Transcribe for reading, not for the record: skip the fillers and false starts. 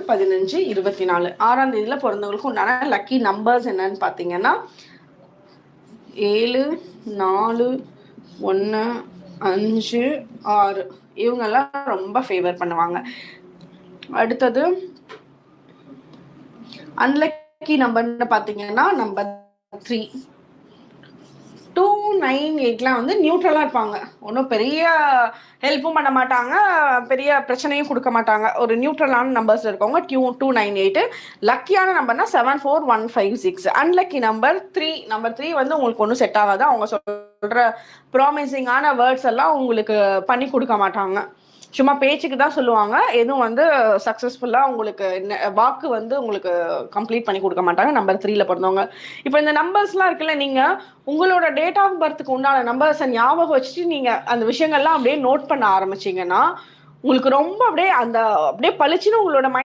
15 24 6ஆம் தேதியில பிறந்தவங்களுக்கு உண்டான லக்கி நம்பர்ஸ் என்னன்னு பார்த்தீங்கன்னா 7 4 1 5 6 இவங்கெல்லாம் ரொம்ப ஃபேவர் பண்ணுவாங்க. அடுத்தது அன்லக்கி நம்பர்னு பார்த்தீங்கன்னா நம்பர் 3 2 9 8லாம் வந்து நியூட்ரலா இருப்பாங்க. ஒன்றும் பெரிய ஹெல்ப்பும் பண்ண மாட்டாங்க, பெரிய பிரச்சனையும் கொடுக்க மாட்டாங்க. ஒரு நியூட்ரலான நம்பர்ஸ் இருக்கவங்க 2 9 8. லக்கியான நம்பர்னா 7 4 1 5 6. Unlucky number 3. நம்பர் 3 வந்து உங்களுக்கு ஒன்றும் செட் ஆகாது. அவங்க சொல்ற ப்ராமிசிங்கான வேர்ட்ஸ் எல்லாம் உங்களுக்கு பண்ணி கொடுக்க மாட்டாங்க. சும்மா பேச்சுக்கு தான் சொல்லுவாங்க. எதுவும் வந்து சக்ஸஸ்ஃபுல்லாக உங்களுக்கு வாக்கு வந்து உங்களுக்கு கம்ப்ளீட் பண்ணி கொடுக்க மாட்டாங்க. நம்பர் 3ல பிறந்தவங்க. இப்போ இந்த நம்பர்ஸ்லாம் இருக்குல்ல, நீங்கள் உங்களோட டேட் ஆஃப் பர்த்துக்கு உண்டான நம்பர்ஸை ஞாபகம் வச்சுட்டு நீங்கள் அந்த விஷயங்கள்லாம் அப்படியே நோட் பண்ண ஆரம்பிச்சிங்கன்னா உங்களுக்கு ரொம்ப அப்படியே பளிச்சுன்னு உங்களோட